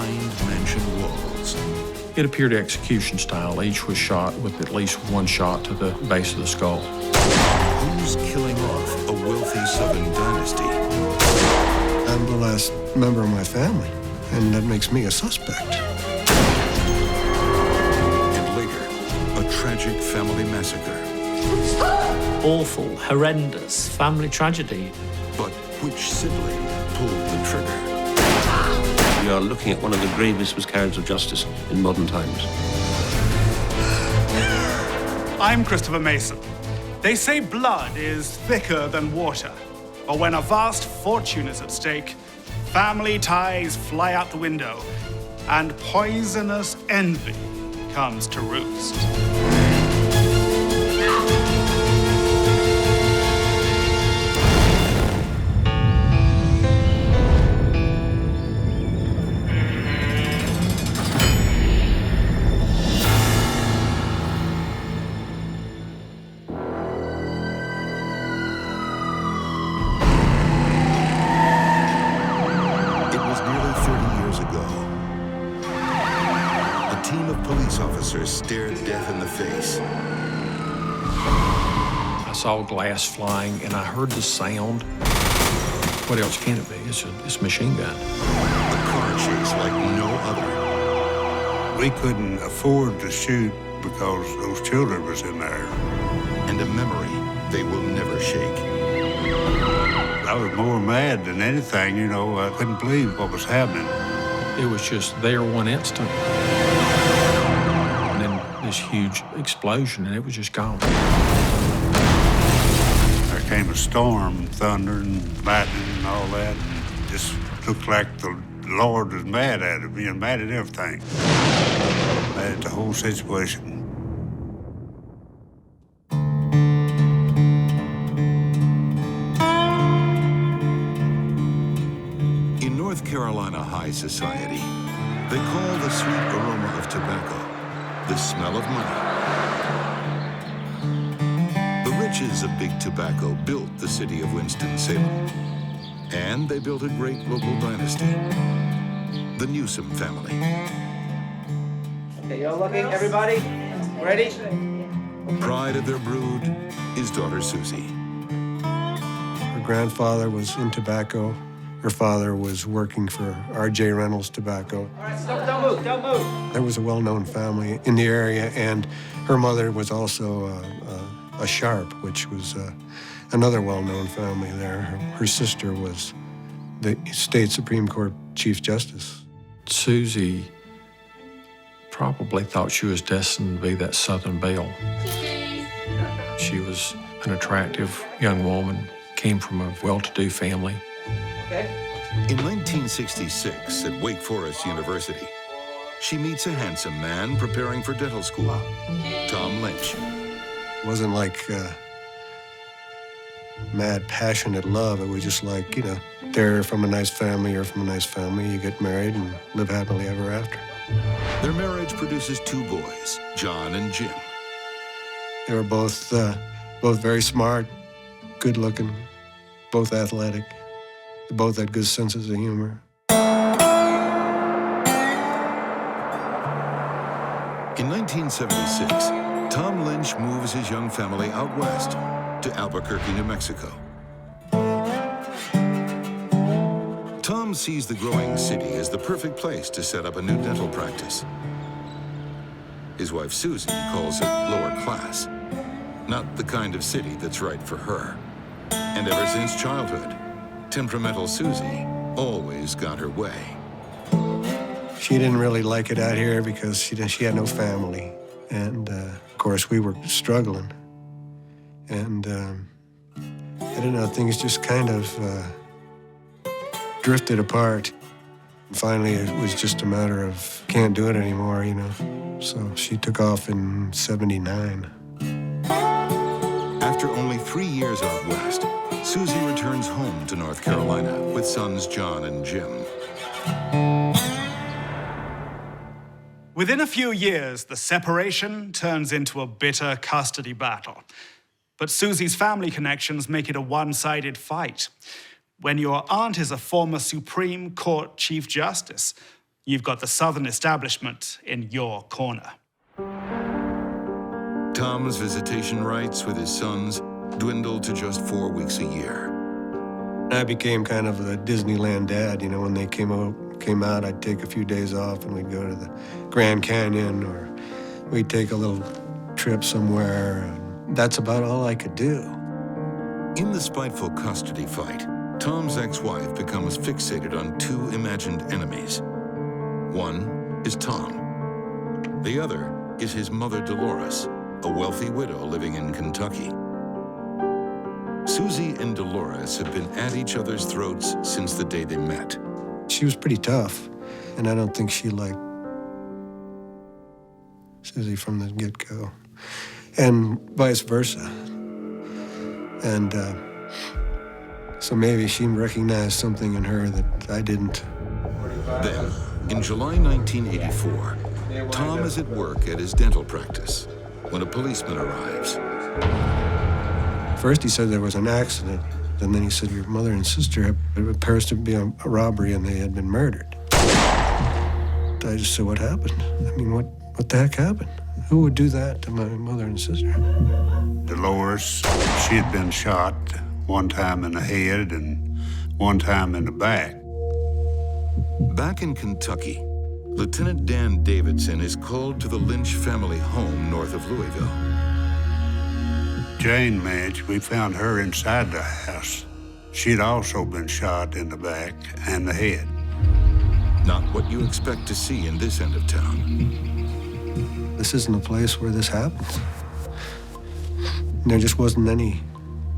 behind mansion walls. It appeared execution style. Each was shot with at least one shot to the base of the skull. Who's killing off a wealthy Southern dynasty? I'm the last member of my family, and that makes me a suspect. And later, a tragic family massacre. Awful, horrendous family tragedy. But which sibling pulled the trigger? We are looking at one of the gravest miscarriages of justice in modern times. I'm Christopher Mason. They say blood is thicker than water. But when a vast fortune is at stake, family ties fly out the window, and poisonous envy comes to roost. Stared death in the face. I saw glass flying, and I heard the sound. What else can it be? It's a machine gun. A car chase like no other. We couldn't afford to shoot because those children was in there. And a memory they will never shake. I was more mad than anything, you know. I couldn't believe what was happening. It was just there one instant. This huge explosion, and it was just gone. There came a storm, thunder and lightning and all that. And just looked like the Lord was mad at it, being mad at everything. Mad at the whole situation. In North Carolina high society, they call the sweet aroma of tobacco the smell of money. The riches of big tobacco built the city of Winston-Salem. And they built a great local dynasty, the Newsome family. Okay, y'all looking, everybody? Ready? Pride of their brood is daughter Susie. Her grandfather was in tobacco. Her father was working for R.J. Reynolds Tobacco. All right, stop, don't move, don't move. There was a well-known family in the area, and her mother was also a Sharp, which was another well-known family there. Her sister was the state Supreme Court Chief Justice. Susie probably thought she was destined to be that Southern belle. She was an attractive young woman, came from a well-to-do family. Okay. In 1966, at Wake Forest University, she meets a handsome man preparing for dental school, Tom Lynch. It wasn't like mad, passionate love. It was just like, you know, they're from a nice family, you're from a nice family, you get married and live happily ever after. Their marriage produces two boys, John and Jim. They were both very smart, good-looking, both athletic. They both had good senses of humor. In 1976, Tom Lynch moves his young family out west to Albuquerque, New Mexico. Tom sees the growing city as the perfect place to set up a new dental practice. His wife, Susie, calls it lower class, not the kind of city that's right for her. And ever since childhood, temperamental Susie always got her way. She didn't really like it out here because she had no family. And, of course, we were struggling. And, I don't know, things just kind of drifted apart. Finally, it was just a matter of can't do it anymore, you know. So she took off in '79. After only 3 years out west, Susie returns home to North Carolina with sons John and Jim. Within a few years, the separation turns into a bitter custody battle. But Susie's family connections make it a one-sided fight. When your aunt is a former Supreme Court Chief Justice, you've got the Southern establishment in your corner. Tom's visitation rights with his sons dwindled to just 4 weeks a year. I became kind of the Disneyland dad. You know, when they came out, I'd take a few days off and we'd go to the Grand Canyon, or we'd take a little trip somewhere. And that's about all I could do. In the spiteful custody fight, Tom's ex-wife becomes fixated on two imagined enemies. One is Tom. The other is his mother, Dolores, a wealthy widow living in Kentucky. Susie and Dolores have been at each other's throats since the day they met. She was pretty tough, and I don't think she liked Susie from the get-go, and vice versa. And so maybe she recognized something in her that I didn't. Then, in July 1984, Tom is at work at his dental practice when a policeman arrives. First he said there was an accident, and then he said your mother and sister appears to be a robbery and they had been murdered. I just said, what happened? I mean, what the heck happened? Who would do that to my mother and sister? Dolores, she had been shot one time in the head and one time in the back. Back in Kentucky, Lieutenant Dan Davidson is called to the Lynch family home north of Louisville. Jane Lynch, we found her inside the house. She'd also been shot in the back and the head. Not what you expect to see in this end of town. This isn't a place where this happens. There just wasn't any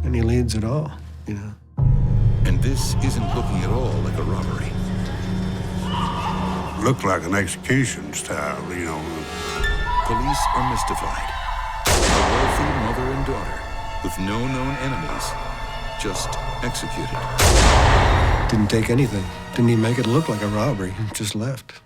leads at all, you know. And this isn't looking at all like a robbery. Looked like an execution style, you know. Police are mystified. A wealthy mother and daughter with no known enemies, just executed. Didn't take anything. Didn't even make it look like a robbery. Just left.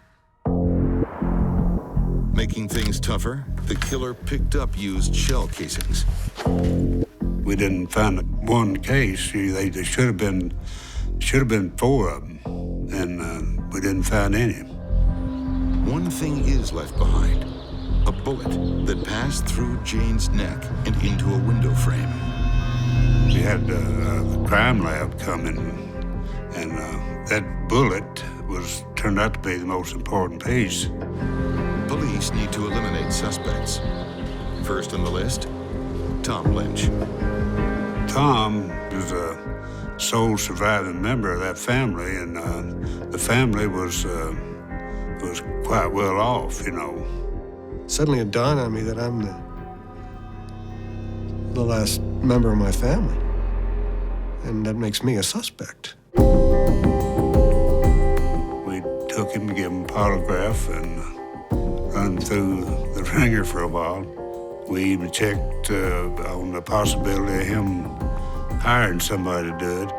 Making things tougher, the killer picked up used shell casings. We didn't find one case. They should have been 4 of them, and we didn't find any. One thing is left behind. A bullet that passed through Jane's neck and into a window frame. We had the crime lab come in, and that bullet turned out to be the most important piece. Police need to eliminate suspects. First on the list, Tom Lynch. Tom was a sole surviving member of that family, and the family was quite well off, you know. Suddenly it dawned on me that I'm the last member of my family, and that makes me a suspect. We took him, gave him a polygraph, and run through the ringer for a while. We even checked on the possibility of him hiring somebody to do it.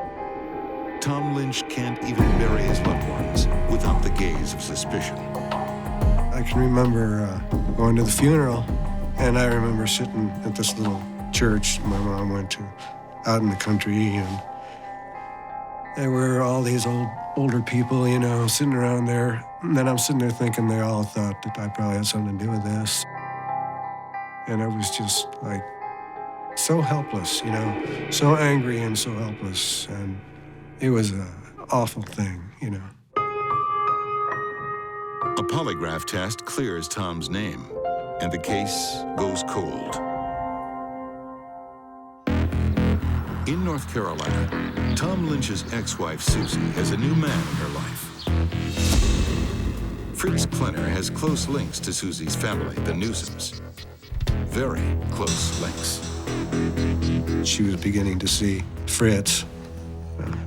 Tom Lynch can't even bury his loved ones without the gaze of suspicion. I can remember going to the funeral, and I remember sitting at this little church my mom went to out in the country, and there were all these older people, you know, sitting around there. And then I'm sitting there thinking they all thought that I probably had something to do with this. And I was just like so helpless, you know, so angry and so helpless. And it was an awful thing, you know. A polygraph test clears Tom's name, and the case goes cold. In North Carolina, Tom Lynch's ex-wife, Susie, has a new man in her life. Fritz Klenner has close links to Susie's family, the Newsomes. Very close links. She was beginning to see Fritz,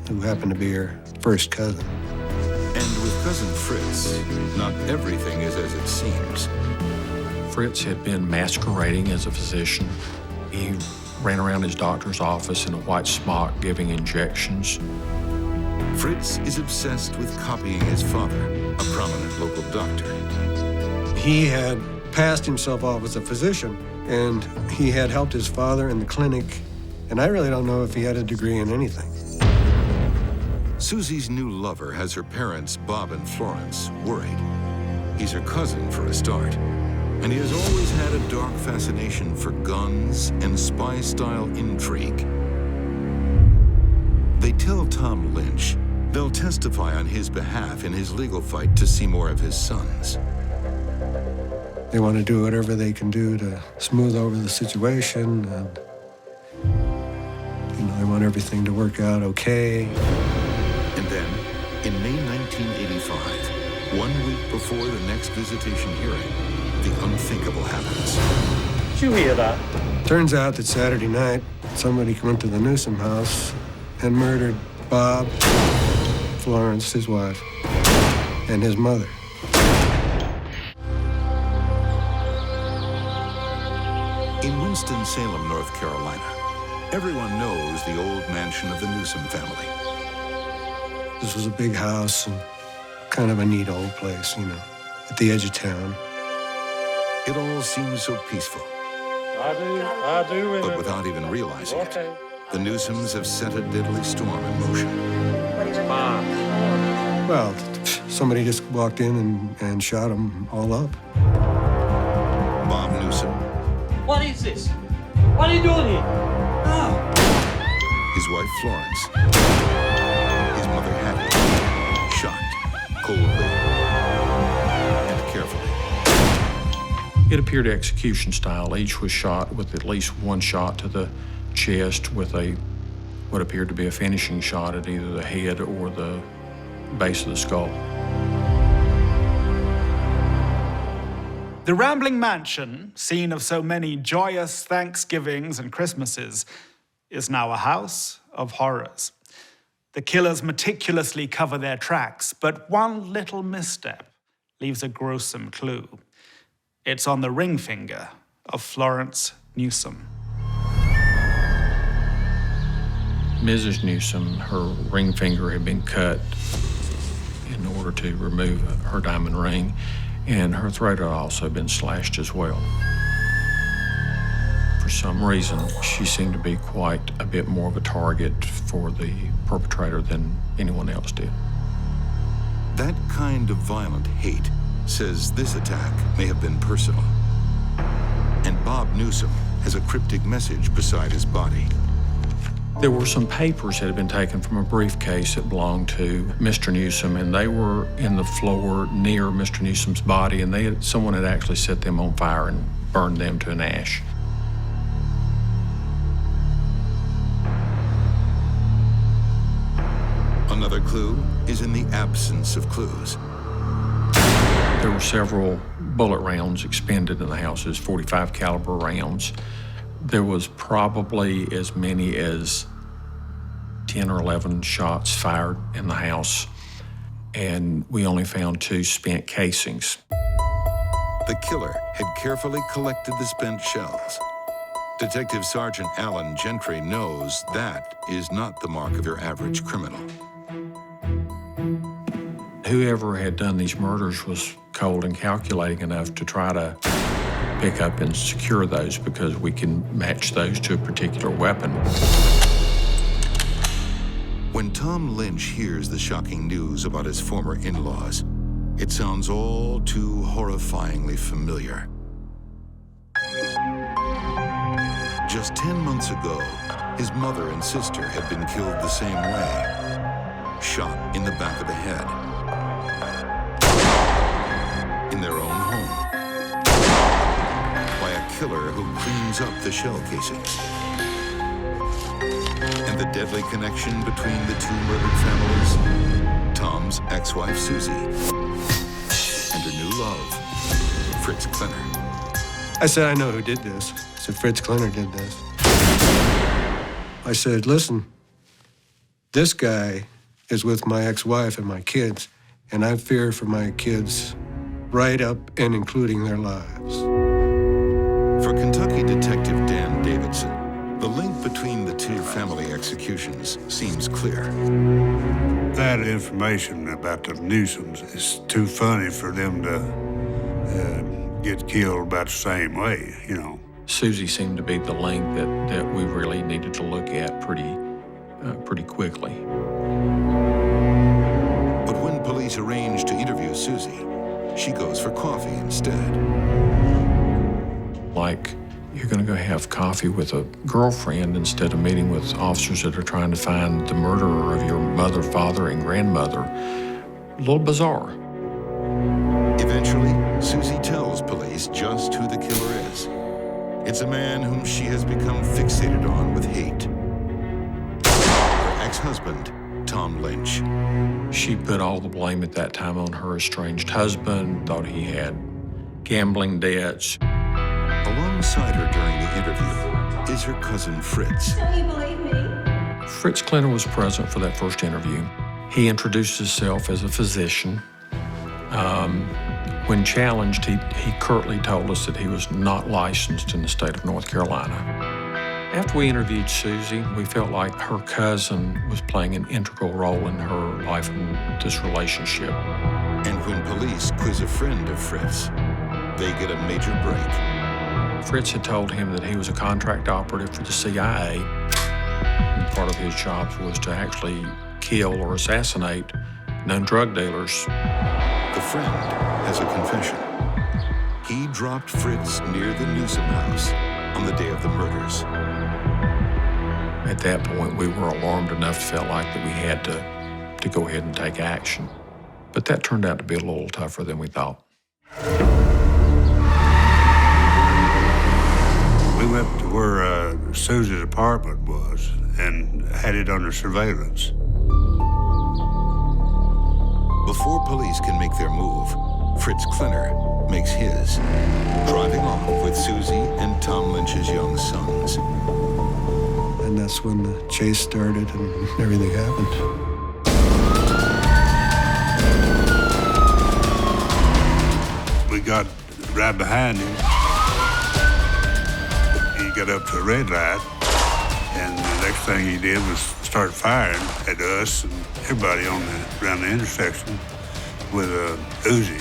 who happened to be her first cousin. And with Cousin Fritz, not everything is as it seems. Fritz had been masquerading as a physician. He ran around his doctor's office in a white smock giving injections. Fritz is obsessed with copying his father, a prominent local doctor. He had passed himself off as a physician, and he had helped his father in the clinic, and I really don't know if he had a degree in anything. Susie's new lover has her parents, Bob and Florence, worried. He's her cousin for a start, and he has always had a dark fascination for guns and spy-style intrigue. They tell Tom Lynch they'll testify on his behalf in his legal fight to see more of his sons. They want to do whatever they can do to smooth over the situation, and they want everything to work out okay. And then, in May 1985, 1 week before the next visitation hearing, the unthinkable happens. Did you hear that? Turns out that Saturday night, somebody went to the Newsome house and murdered Bob, Florence, his wife, and his mother. In Winston-Salem, North Carolina, everyone knows the old mansion of the Newsome family. This was a big house and kind of a neat old place, at the edge of town. It all seems so peaceful. I do remember. But without even realizing it, the Newsomes have set a deadly storm in motion. Well, somebody just walked in and shot them all up. Bob Newsome, What is this? What are you doing here? Oh. his wife Florence, his mother Hattie, shot coldly and carefully. It appeared execution style. Each was shot with at least one shot to the chest with what appeared to be a finishing shot at either the head or the base of the skull. The rambling mansion, scene of so many joyous Thanksgivings and Christmases, is now a house of horrors. The killers meticulously cover their tracks, but one little misstep leaves a gruesome clue. It's on the ring finger of Florence Newsome. Mrs. Newsome, her ring finger had been cut in order to remove her diamond ring, and her throat had also been slashed as well. For some reason, she seemed to be quite a bit more of a target for the perpetrator than anyone else did. That kind of violent hate says this attack may have been personal. And Bob Newsome has a cryptic message beside his body. There were some papers that had been taken from a briefcase that belonged to Mr. Newsome, and they were in the floor near Mr. Newsome's body, and someone had actually set them on fire and burned them to an ash. Another clue is in the absence of clues. There were several bullet rounds expended in the houses, .45 caliber rounds. There was probably as many as 10 or 11 shots fired in the house, and we only found 2 spent casings. The killer had carefully collected the spent shells. Detective Sergeant Alan Gentry knows that is not the mark of your average criminal. Whoever had done these murders was cold and calculating enough to try to pick up and secure those because we can match those to a particular weapon. When Tom Lynch hears the shocking news about his former in-laws, it sounds all too horrifyingly familiar. Just 10 months ago, his mother and sister had been killed the same way, shot in the back of the head, in their own home, by a killer who cleans up the shell casings. And the deadly connection between the 2 murdered families, Tom's ex-wife Susie and her new love, Fritz Klenner. I said, I know who did this. I said, Fritz Klenner did this. I said, listen, this guy is with my ex-wife and my kids, and I fear for my kids right up and including their lives. For Kentucky Detective Dan Davidson, the link between the 2 family executions seems clear. That information about the Newsomes is too funny for them to get killed about the same way, you know. Susie seemed to be the link that we really needed to look at pretty quickly. But when police arrange to interview Susie, she goes for coffee instead. Like, you're going to go have coffee with a girlfriend instead of meeting with officers that are trying to find the murderer of your mother, father, and grandmother. A little bizarre. Eventually, Susie tells police just who the killer is. It's a man whom she has become fixated on with hate. Her ex-husband, Tom Lynch. She put all the blame at that time on her estranged husband, thought he had gambling debts. Alongside her during the interview is her cousin Fritz. Don't you believe me? Fritz Clinton was present for that first interview. He introduced himself as a physician. When challenged, he curtly told us that he was not licensed in the state of North Carolina. After we interviewed Susie, we felt like her cousin was playing an integral role in her life in this relationship. And when police quiz a friend of Fritz, they get a major break. Fritz had told him that he was a contract operative for the CIA, and part of his job was to actually kill or assassinate known drug dealers. The friend has a confession. He dropped Fritz near the Newsome house on the day of the murders. At that point, we were alarmed enough, felt like that we had to go ahead and take action. But that turned out to be a little tougher than we thought. We went to where Susie's apartment was and had it under surveillance. Before police can make their move, Fritz Klinner makes his, driving off with Susie and Tom Lynch's young sons. And that's when the chase started and everything happened. We got right behind him. He got up to a red light, and the next thing he did was start firing at us and everybody around the intersection with a Uzi.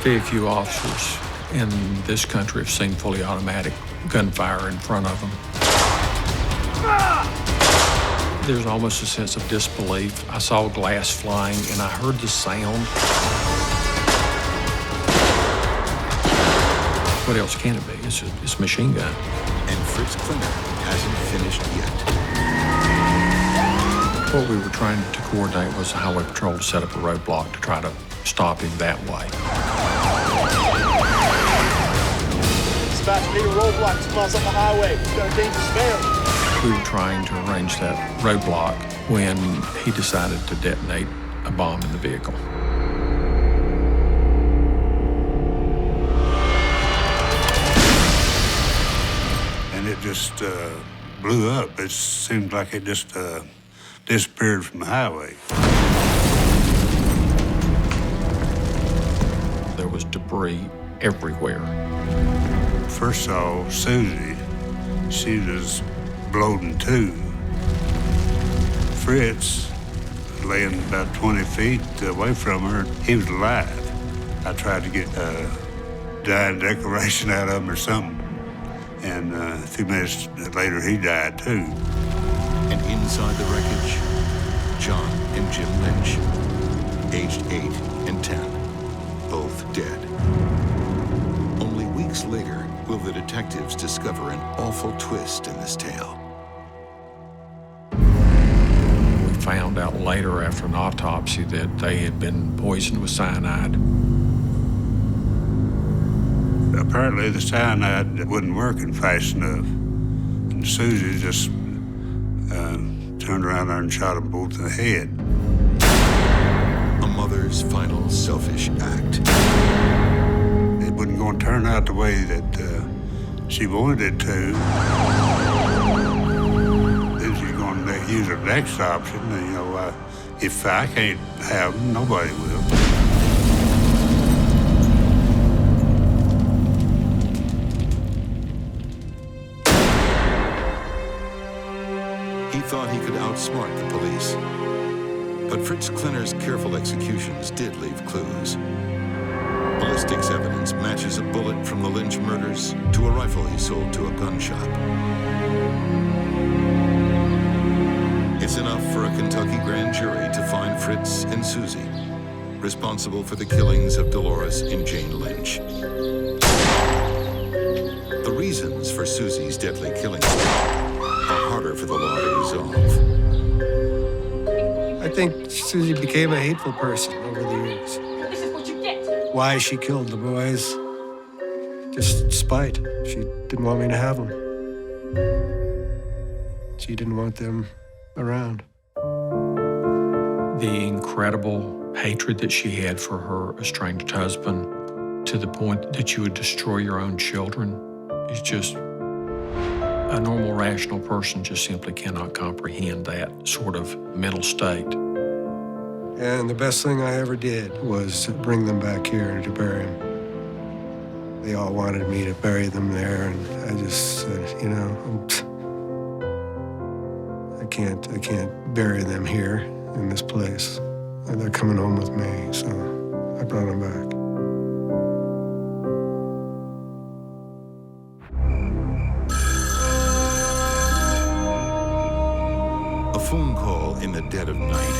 Very few officers in this country have seen fully automatic gunfire in front of them. There's almost a sense of disbelief. I saw glass flying and I heard the sound. What else can it be? It's a machine gun. And Fritz Klinner hasn't finished yet. What we were trying to coordinate was the highway patrol to set up a roadblock to try to stop him that way. Dispatch, need a roadblock 2 miles up the highway. We've got a dangerous van. We were trying to arrange that roadblock when he decided to detonate a bomb in the vehicle. And it just blew up. It seemed like it just disappeared from the highway. There was debris everywhere. First saw Susie. She was blown in two. Fritz, laying about 20 feet away from her, he was alive. I tried to get a dying declaration out of him or something. And a few minutes later, he died too. And inside the wreckage, John and Jim Lynch, aged 8 and 10, both dead. Only weeks later will the detectives discover an awful twist in this tale. We found out later after an autopsy that they had been poisoned with cyanide. Apparently, the cyanide wasn't working fast enough. And Susie just turned around there and shot them both in the head. A mother's final selfish act. It wasn't going to turn out the way that she wanted it to. Then she's going to use her next option. And, you know, if I can't have them, nobody will. He thought he could outsmart the police. But Fritz Klinner's careful executions did leave clues. Ballistics evidence matches a bullet from the Lynch murders to a rifle he sold to a gun shop. It's enough for a Kentucky grand jury to find Fritz and Susie responsible for the killings of Dolores and Jane Lynch. The reasons for Susie's deadly killings are harder for the law to resolve. I think Susie became a hateful person over the years. This is what you get. Why she killed the boys? Just spite. She didn't want me to have them. She didn't want them around. The incredible hatred that she had for her estranged husband, to the point that you would destroy your own children, is just a normal, rational person just simply cannot comprehend that sort of mental state. And the best thing I ever did was bring them back here to bury them. They all wanted me to bury them there, and I just said, you know, I can't bury them here in this place. And they're coming home with me, so I brought them back. A phone call in the dead of night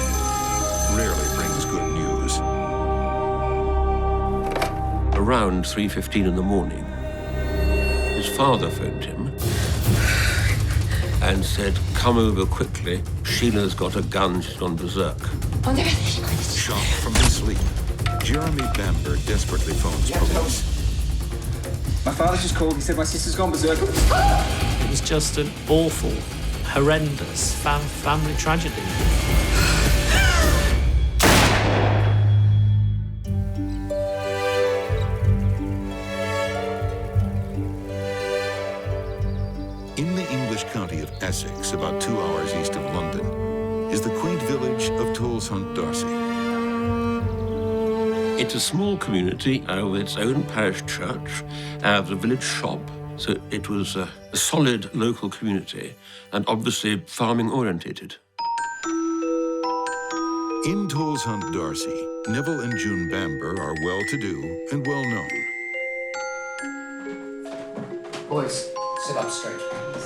rarely brings good news. Around 3:15 in the morning, his father phoned him and said, "Come over quickly. Sheila's got a gun. She's gone berserk." Shocked from his sleep, Jeremy Bamber desperately phones police. My father just called. He said my sister's gone berserk. It was just an awful, horrendous family tragedy. In the English county of Essex, about 2 hours east of London, is the quaint village of Tolleshunt-Darcy. It's a small community with its own parish church, the village shop. So it was a solid local community and obviously farming orientated. In Tolleshunt-Darcy, Neville and June Bamber are well-to-do and well-known. Boys, sit up straight.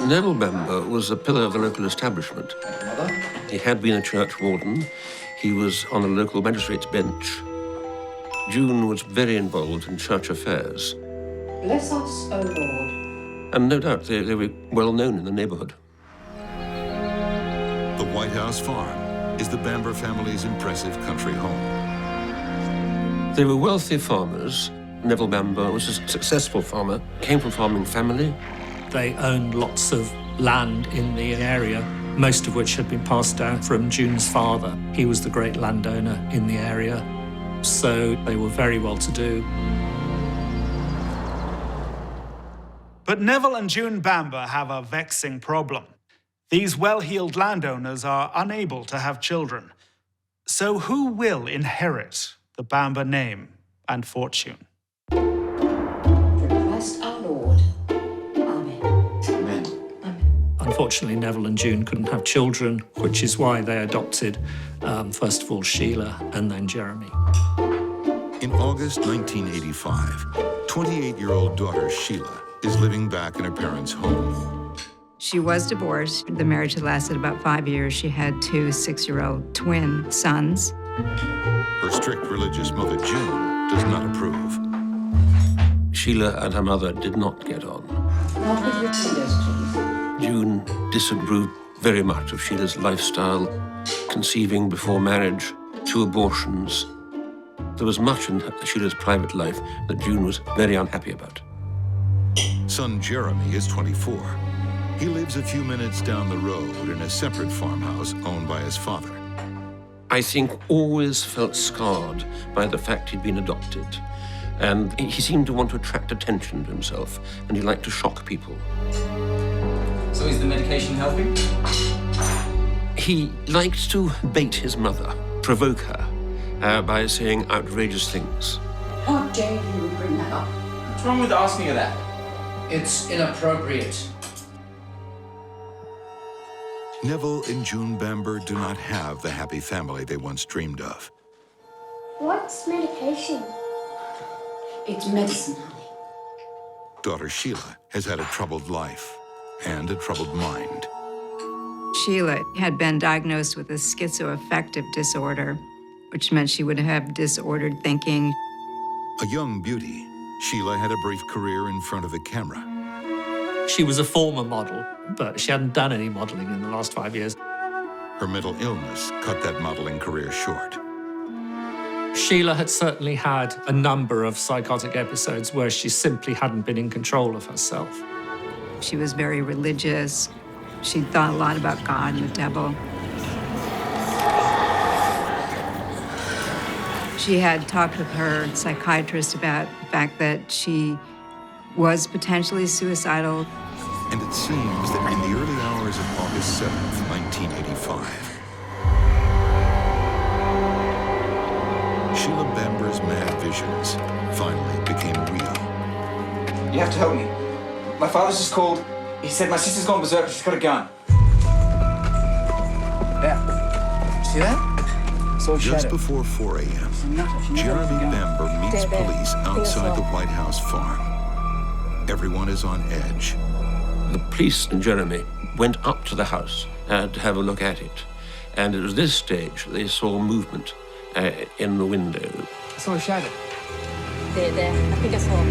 Neville Bamber was a pillar of the local establishment. Mother? He had been a church warden. He was on a local magistrate's bench. June was very involved in church affairs. Bless us, O Lord. And no doubt they were well known in the neighborhood. The White House Farm is the Bamber family's impressive country home. They were wealthy farmers. Neville Bamber was a successful farmer, came from a farming family. They owned lots of land in the area, most of which had been passed down from June's father. He was the great landowner in the area, so they were very well-to-do. But Neville and June Bamber have a vexing problem. These well-heeled landowners are unable to have children. So who will inherit the Bamber name and fortune? Bless our Lord. Amen. Amen. Unfortunately, Neville and June couldn't have children, which is why they adopted, first of all, Sheila and then Jeremy. In August 1985, 28-year-old daughter Sheila is living back in her parents' home. She was divorced. The marriage had lasted about 5 years. She had 2 6-year-old twin sons. Her strict religious mother, June, does not approve. Sheila and her mother did not get on. Not with your tears, please. June disapproved very much of Sheila's lifestyle, conceiving before marriage, 2 abortions. There was much in Sheila's private life that June was very unhappy about. Son Jeremy is 24. He lives a few minutes down the road in a separate farmhouse owned by his father. I think always felt scarred by the fact he'd been adopted. And he seemed to want to attract attention to himself, and he liked to shock people. So is the medication helping? He liked to bait his mother, provoke her, by saying outrageous things. How dare you bring that up? What's wrong with asking her that? It's inappropriate. Neville and June Bamber do not have the happy family they once dreamed of. What's medication? It's medicine, honey. Daughter Sheila has had a troubled life and a troubled mind. Sheila had been diagnosed with a schizoaffective disorder, which meant she would have disordered thinking. A young beauty, Sheila had a brief career in front of the camera. She was a former model, but she hadn't done any modeling in the last 5 years. Her mental illness cut that modeling career short. Sheila had certainly had a number of psychotic episodes where she simply hadn't been in control of herself. She was very religious. She thought a lot about God and the devil. She had talked with her psychiatrist about the fact that she was potentially suicidal. And it seems that in the early hours of August 7th, 1985, Sheila Bamber's mad visions finally became real. You have to help me. My father's just called. He said my sister's gone berserk. She's got a gun. There. See that? So Just before 4 a.m., Jeremy Bamber meets police outside the White House farm. Everyone is on edge. The police and Jeremy went up to the house to have a look at it. And it was this stage they saw movement in the window. I saw a shadow. There. I think I saw.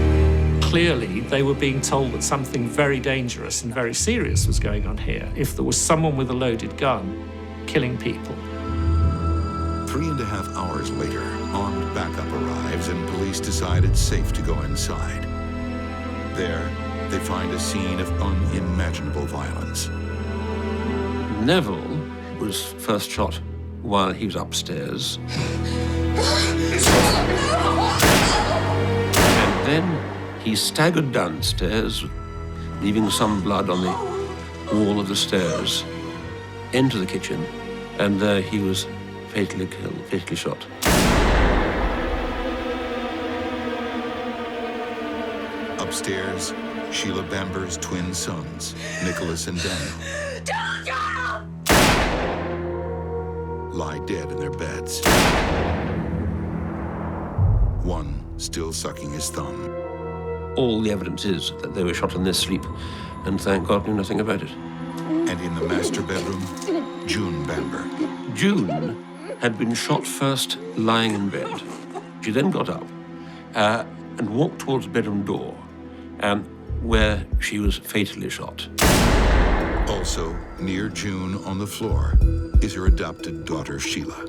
Clearly, they were being told that something very dangerous and very serious was going on here. If there was someone with a loaded gun killing people. 3.5 hours later, armed backup arrives and police decide it's safe to go inside. There, they find a scene of unimaginable violence. Neville was first shot while he was upstairs. And then he staggered downstairs, leaving some blood on the wall of the stairs, into the kitchen, and there he was fatally killed, fatally shot. Upstairs, Sheila Bamber's twin sons, Nicholas and Daniel, lie dead in their beds. One still sucking his thumb. All the evidence is that they were shot in their sleep, and thank God knew nothing about it. And in the master bedroom, June Bamber. June had been shot first lying in bed. She then got up and walked towards the bedroom door, where she was fatally shot. Also, near June on the floor is her adopted daughter, Sheila.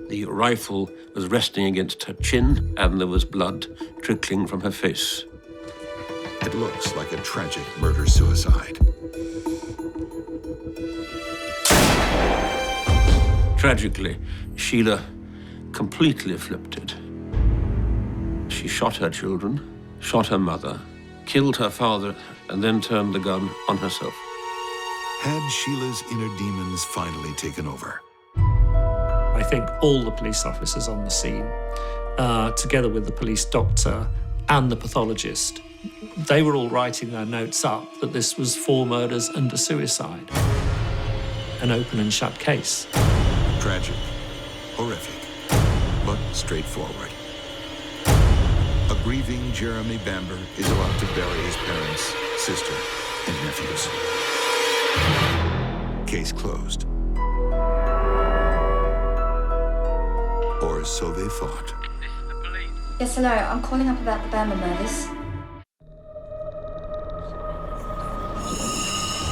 The rifle was resting against her chin, and there was blood trickling from her face. It looks like a tragic murder-suicide. Tragically, Sheila completely flipped it. She shot her children, shot her mother, killed her father, and then turned the gun on herself. Had Sheila's inner demons finally taken over? I think all the police officers on the scene, together with the police doctor and the pathologist, they were all writing their notes up that this was 4 murders and a suicide. An open and shut case. Tragic, horrific, but straightforward. A grieving Jeremy Bamber is allowed to bury his parents, sister, and nephews. Case closed. Or so they thought. Yes, hello. I'm calling up about the Bamber murders.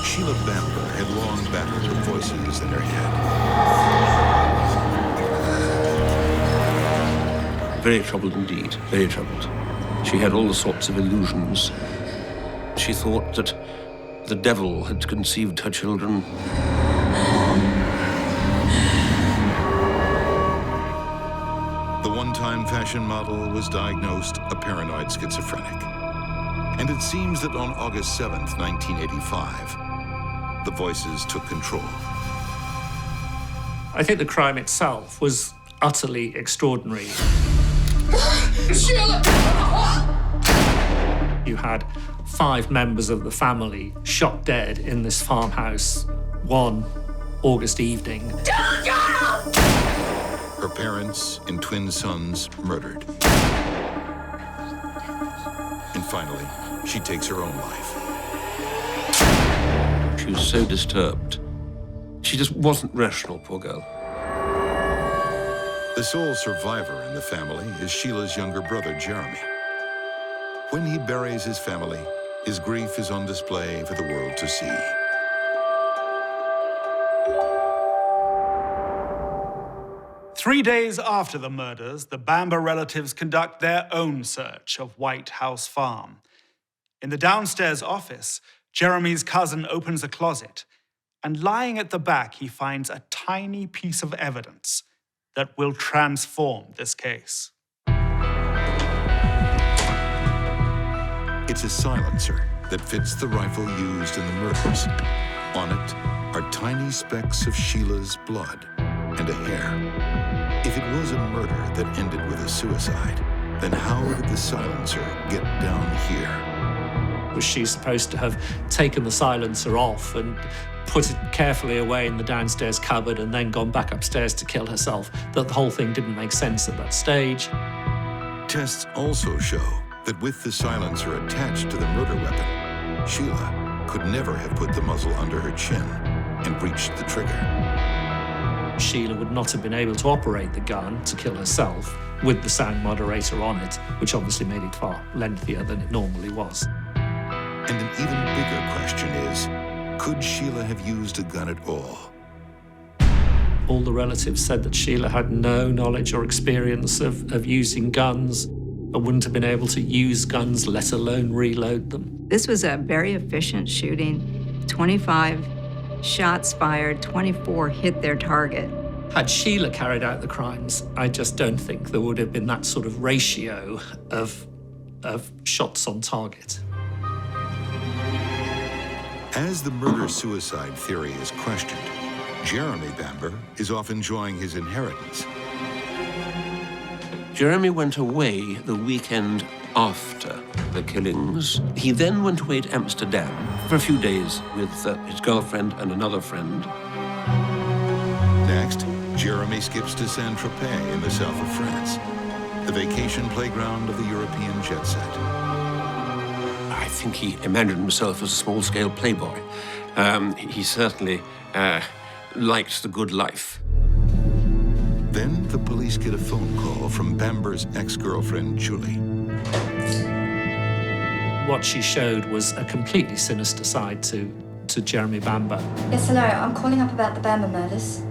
Sheila Bamber had long battled the voices in her head. Very troubled indeed, very troubled. She had all sorts of illusions. She thought that the devil had conceived her children. The one-time fashion model was diagnosed a paranoid schizophrenic. And it seems that on August 7th, 1985, the voices took control. I think the crime itself was utterly extraordinary. Sheila! You had 5 members of the family shot dead in this farmhouse one August evening. Her parents and twin sons murdered. And finally, she takes her own life. She was so disturbed She just wasn't rational, poor girl. The sole survivor in the family is Sheila's younger brother, Jeremy. When he buries his family, his grief is on display for the world to see. Three days after the murders, the Bamber relatives conduct their own search of White House Farm. In the downstairs office, Jeremy's cousin opens a closet, and lying at the back, he finds a tiny piece of evidence that will transform this case. It's a silencer that fits the rifle used in the murders. On it are tiny specks of Sheila's blood and a hair. If it was a murder that ended with a suicide, then how did the silencer get down here? Was she supposed to have taken the silencer off and put it carefully away in the downstairs cupboard and then gone back upstairs to kill herself? That the whole thing didn't make sense at that stage. Tests also show that with the silencer attached to the murder weapon, Sheila could never have put the muzzle under her chin and reached the trigger. Sheila would not have been able to operate the gun to kill herself with the sound moderator on it, which obviously made it far lengthier than it normally was. And an even bigger question is, could Sheila have used a gun at all? All the relatives said that Sheila had no knowledge or experience of using guns, and wouldn't have been able to use guns, let alone reload them. This was a very efficient shooting. 25 shots fired, 24 hit their target. Had Sheila carried out the crimes, I just don't think there would have been that sort of ratio of shots on target. As the murder-suicide theory is questioned, Jeremy Bamber is off enjoying his inheritance. Jeremy went away the weekend after the killings. He then went away to Amsterdam for a few days with his girlfriend and another friend. Next, Jeremy skips to Saint-Tropez in the south of France, the vacation playground of the European jet set. I think he imagined himself as a small-scale playboy. He certainly liked the good life. Then the police get a phone call from Bamber's ex-girlfriend, Julie. What she showed was a completely sinister side to Jeremy Bamber. Yes, hello. I'm calling up about the Bamber murders.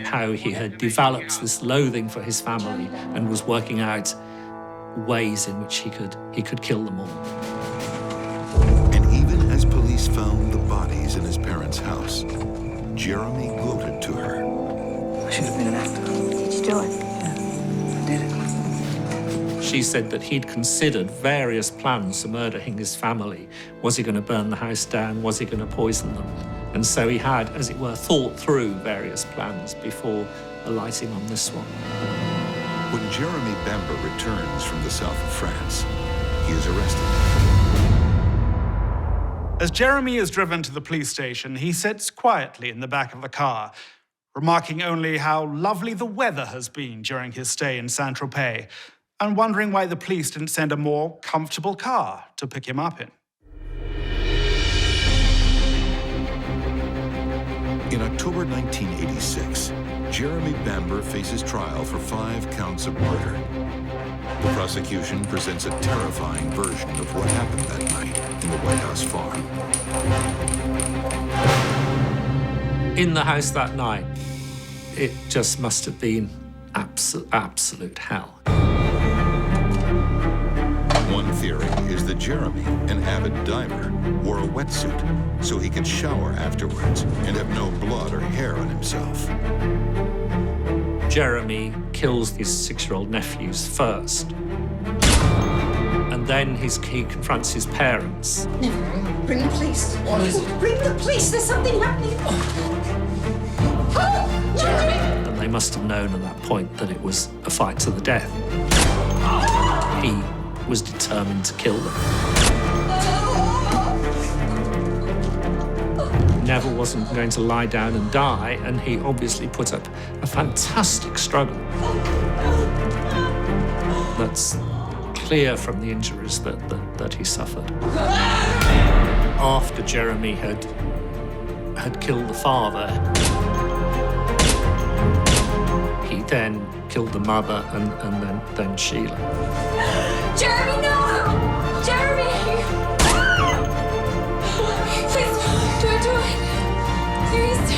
How he had developed this loathing for his family and was working out ways in which he could kill them all. And even as police found the bodies in his parents' house, Jeremy gloated to her. I should have been an actor. Did you do it? Yeah, I did it. She said that he'd considered various plans to murdering his family. Was he going to burn the house down? Was he going to poison them? And so he had, as it were, thought through various plans before alighting on this one. When Jeremy Bamber returns from the south of France, he is arrested. As Jeremy is driven to the police station, he sits quietly in the back of the car, remarking only how lovely the weather has been during his stay in Saint-Tropez, and wondering why the police didn't send a more comfortable car to pick him up in. In October 1986, Jeremy Bamber faces trial for 5 counts of murder. The prosecution presents a terrifying version of what happened that night in the White House farm. In the house that night, it just must have been absolute hell. One theory is that Jeremy, an avid diver, wore a wetsuit so he could shower afterwards and have no blood or hair on himself. Jeremy kills his 6-year-old nephews first. And then he confronts his parents. Never. Bring the police. What is it? Bring the police. There's something happening. Oh, Jeremy! And they must have known at that point that it was a fight to the death. He was determined to kill them. Never wasn't going to lie down and die, and he obviously put up a fantastic struggle. That's clear from the injuries that he suffered. After Jeremy had killed the father, then killed the mother and then Sheila. Jeremy, no! Jeremy! Please, don't do it. Please.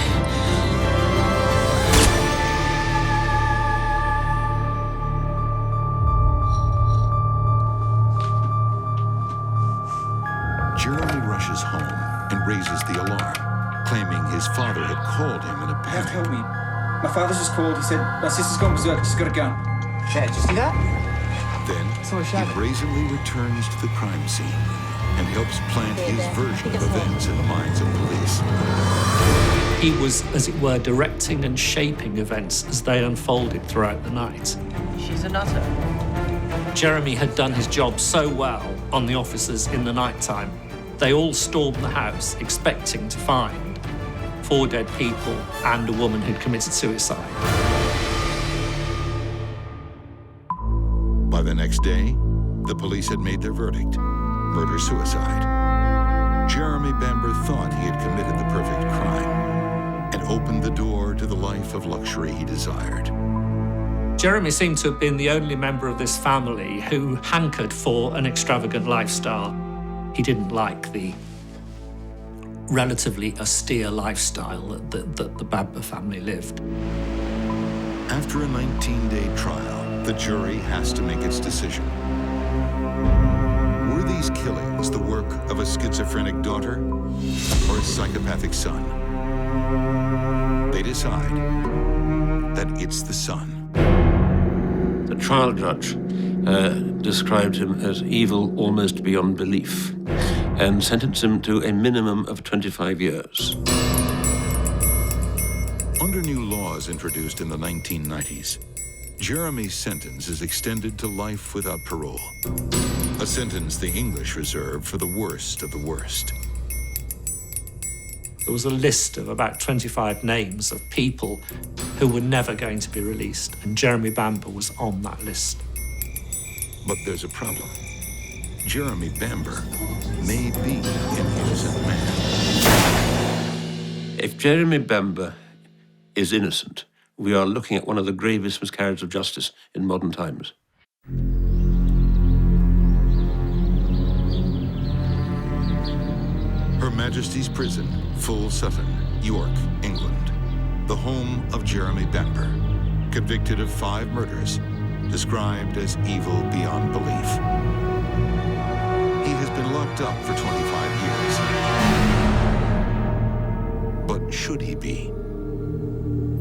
Jeremy rushes home and raises the alarm, claiming his father had called him in a You have to help panic. me. My father's just called. He said, my sister's gone berserk. She's got a gun. Dad, did you see that? Then Someone shot he him. brazenly returns to the crime scene and helps plant his version of events in the minds of police. He was, as it were, directing and shaping events as they unfolded throughout the night. She's a nutter. Jeremy had done his job so well on the officers in the nighttime. They all stormed the house expecting to find 4 dead people and a woman who'd committed suicide. By the next day, the police had made their verdict: murder-suicide. Jeremy Bamber thought he had committed the perfect crime and opened the door to the life of luxury he desired. Jeremy seemed to have been the only member of this family who hankered for an extravagant lifestyle. He didn't like the relatively austere lifestyle that the Bamber family lived. After a 19-day trial, the jury has to make its decision. Were these killings the work of a schizophrenic daughter or a psychopathic son? They decide that it's the son. The trial judge described him as evil almost beyond belief and sentenced him to a minimum of 25 years. Under new laws introduced in the 1990s, Jeremy's sentence is extended to life without parole, a sentence the English reserved for the worst of the worst. There was a list of about 25 names of people who were never going to be released, and Jeremy Bamber was on that list. But there's a problem. Jeremy Bamber may be an innocent man. If Jeremy Bamber is innocent, we are looking at one of the gravest miscarriages of justice in modern times. Her Majesty's Prison, Full Sutton, York, England. The home of Jeremy Bamber, convicted of 5 murders, described as evil beyond belief. He has been locked up for 25 years. But should he be?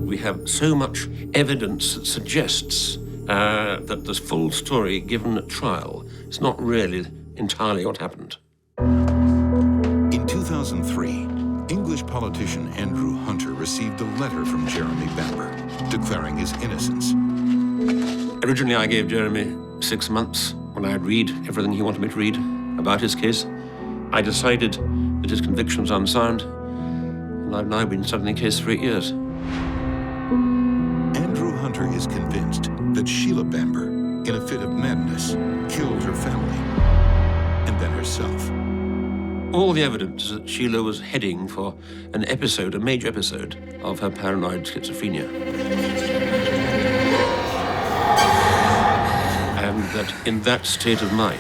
We have so much evidence that suggests that the full story given at trial is not really entirely what happened. In 2003, English politician Andrew Hunter received a letter from Jeremy Bamber declaring his innocence. Originally, I gave Jeremy 6 months when I'd read everything he wanted me to read about his case. I decided that his conviction was unsound, and I've now been studying the case for 8 years. Andrew Hunter is convinced that Sheila Bamber, in a fit of madness, killed her family and then herself. All the evidence is that Sheila was heading for an episode, a major episode, of her paranoid schizophrenia. And that in that state of mind,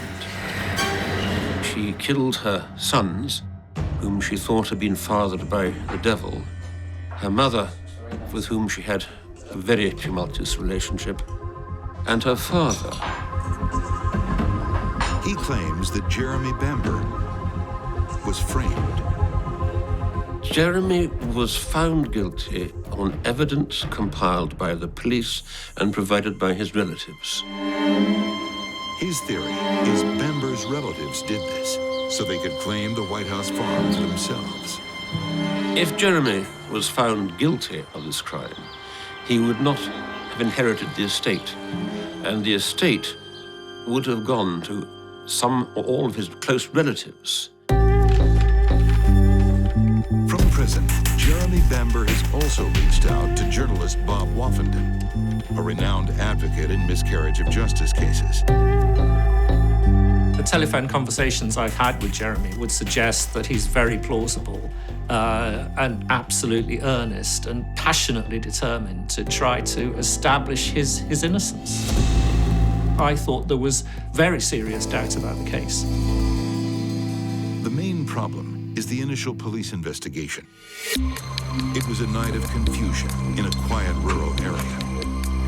she killed her sons, whom she thought had been fathered by the devil, her mother, with whom she had a very tumultuous relationship, and her father. He claims that Jeremy Bamber was framed. Jeremy was found guilty on evidence compiled by the police and provided by his relatives. His theory is Bamber's relatives did this so they could claim the White House farm to themselves. If Jeremy was found guilty of this crime, he would not have inherited the estate, and the estate would have gone to some or all of his close relatives. From prison, Jeremy Bamber has also reached out to journalist Bob Woffenden, a renowned advocate in miscarriage of justice cases. The telephone conversations I've had with Jeremy would suggest that he's very plausible and absolutely earnest and passionately determined to try to establish his innocence. I thought there was very serious doubt about the case. The main problem is the initial police investigation. It was a night of confusion in a quiet rural area,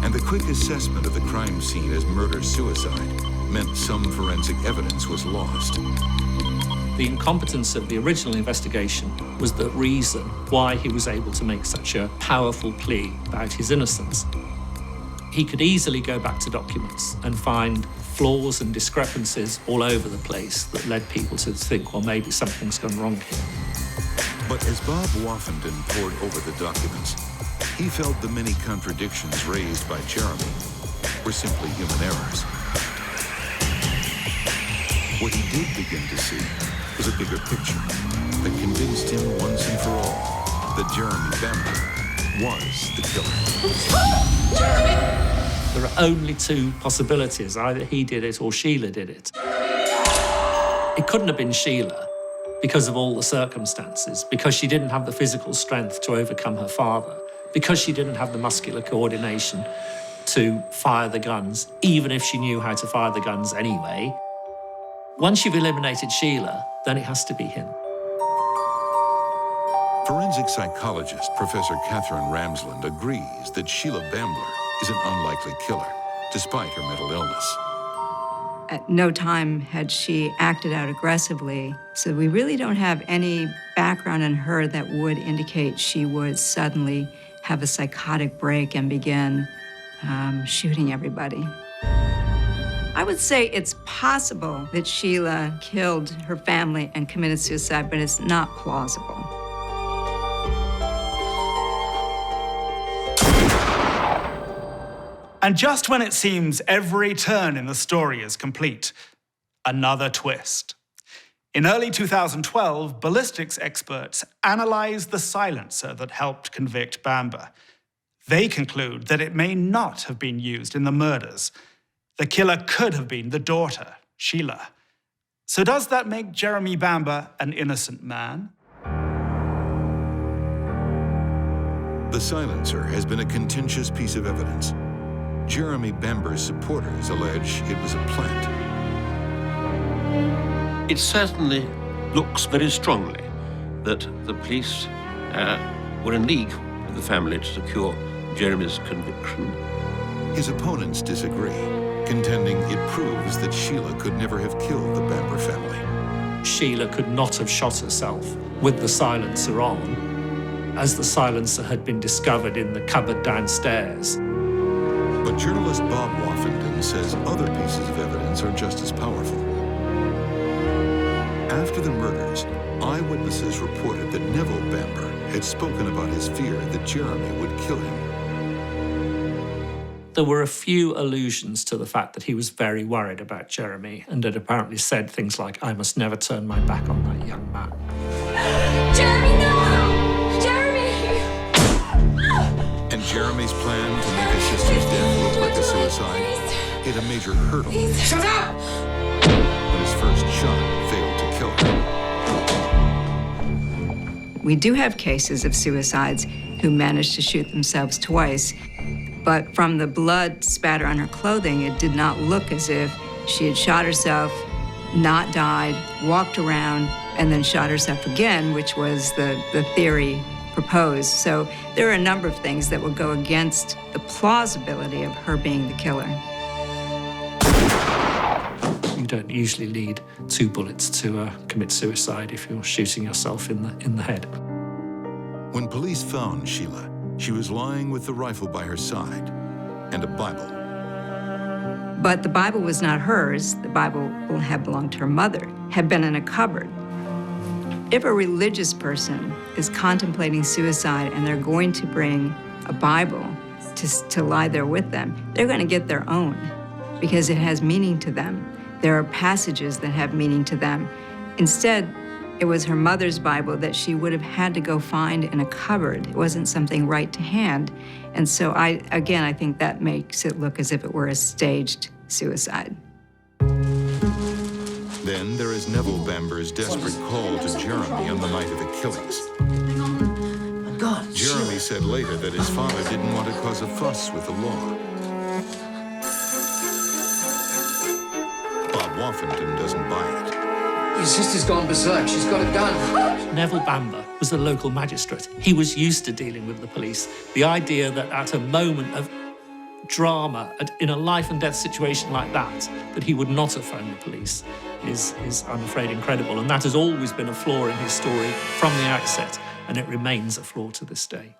and the quick assessment of the crime scene as murder-suicide meant some forensic evidence was lost. The incompetence of the original investigation was the reason why he was able to make such a powerful plea about his innocence. He could easily go back to documents and find flaws and discrepancies all over the place that led people to think, well, maybe something's gone wrong here. But as Bob Woffenden pored over the documents, he felt the many contradictions raised by Jeremy were simply human errors. What he did begin to see was a bigger picture that convinced him once and for all that Jeremy Bamber was the killer. Jeremy! There are only two possibilities. Either he did it or Sheila did it. It couldn't have been Sheila because of all the circumstances, because she didn't have the physical strength to overcome her father, because she didn't have the muscular coordination to fire the guns, even if she knew how to fire the guns anyway. Once you've eliminated Sheila, then it has to be him. Forensic psychologist Professor Catherine Ramsland agrees that Sheila Bamber is an unlikely killer, despite her mental illness. At no time had she acted out aggressively, so we really don't have any background in her that would indicate she would suddenly have a psychotic break and begin shooting everybody. I would say it's possible that Sheila killed her family and committed suicide, but it's not plausible. And just when it seems every turn in the story is complete, another twist. In early 2012, ballistics experts analyzed the silencer that helped convict Bamber. They conclude that it may not have been used in the murders. The killer could have been the daughter, Sheila. So does that make Jeremy Bamber an innocent man? The silencer has been a contentious piece of evidence. Jeremy Bamber's supporters allege it was a plant. It certainly looks very strongly that the police were in league with the family to secure Jeremy's conviction. His opponents disagree, contending it proves that Sheila could never have killed the Bamber family. Sheila could not have shot herself with the silencer on, as the silencer had been discovered in the cupboard downstairs. But journalist Bob Woffenden says other pieces of evidence are just as powerful. After the murders, eyewitnesses reported that Neville Bamber had spoken about his fear that Jeremy would kill him. There were a few allusions to the fact that he was very worried about Jeremy and had apparently said things like, "I must never turn my back on that young man." Jeremy, no! Jeremy! And Jeremy's plan to make his sister's death look like a suicide hit a major hurdle. Shut up! When his first shot failed to kill her. We do have cases of suicides who managed to shoot themselves twice, but from the blood spatter on her clothing, it did not look as if she had shot herself, not died, walked around, and then shot herself again, which was the theory proposed. So there are a number of things that would go against the plausibility of her being the killer. You don't usually need 2 bullets to commit suicide if you're shooting yourself in the head. When police found Sheila, she was lying with the rifle by her side and a Bible. But the Bible was not hers. The Bible had belonged to her mother, had been in a cupboard. If a religious person is contemplating suicide and they're going to bring a Bible to lie there with them, they're going to get their own because it has meaning to them. There are passages that have meaning to them. Instead, it was her mother's Bible that she would have had to go find in a cupboard. It wasn't something right to hand. And so I think that makes it look as if it were a staged suicide. Then, Then there is Neville Bamber's desperate call to Jeremy on the night of the killings. God, Jeremy said later that his father didn't want to cause a fuss with the law. Bob Woffington doesn't buy it. your sister's gone berserk. She's got a gun. Neville Bamber was a local magistrate. He was used to dealing with the police. The idea that at a moment of drama, in a life and death situation like that he would not have phoned the police is, I'm afraid, incredible. And that has always been a flaw in his story from the outset, and it remains a flaw to this day.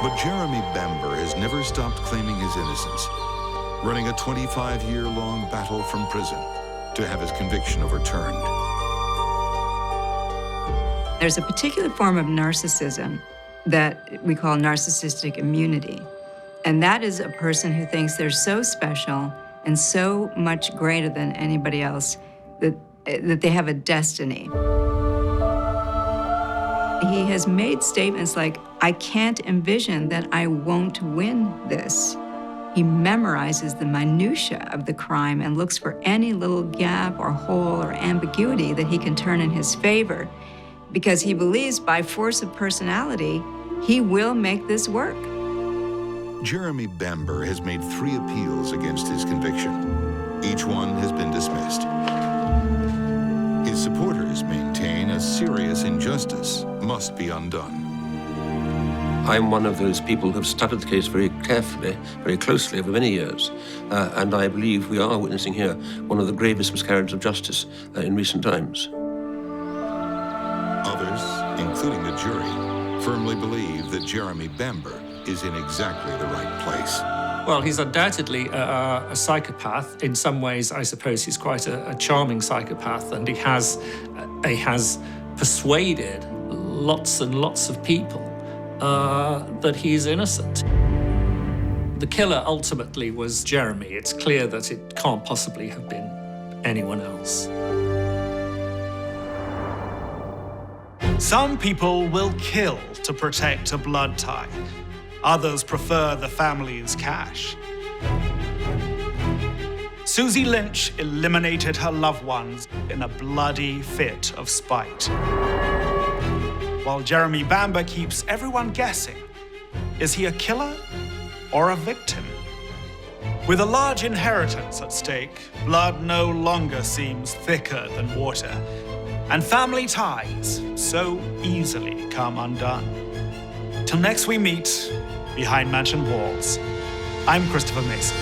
But Jeremy Bamber has never stopped claiming his innocence, running a 25-year-long battle from prison to have his conviction overturned. There's a particular form of narcissism that we call narcissistic immunity. And that is a person who thinks they're so special and so much greater than anybody else that they have a destiny. He has made statements like, I can't envision that I won't win this. He memorizes the minutia of the crime and looks for any little gap or hole or ambiguity that he can turn in his favor, because he believes by force of personality, he will make this work. Jeremy Bamber has made 3 appeals against his conviction. Each one has been dismissed. His supporters maintain a serious injustice must be undone. I'm one of those people who have studied the case very carefully, very closely over many years, and I believe we are witnessing here one of the gravest miscarriages of justice in recent times. Others, including the jury, firmly believe that Jeremy Bamber is in exactly the right place. Well, he's undoubtedly a psychopath. In some ways, I suppose he's quite a charming psychopath, and he has persuaded lots and lots of people that he's innocent. The killer ultimately was Jeremy. It's clear that it can't possibly have been anyone else. Some people will kill to protect a blood tie. Others prefer the family's cash. Susie Lynch eliminated her loved ones in a bloody fit of spite, while Jeremy Bamber keeps everyone guessing. Is he a killer or a victim? With a large inheritance at stake, blood no longer seems thicker than water, and family ties so easily come undone. Till next we meet behind mansion walls, I'm Christopher Mason.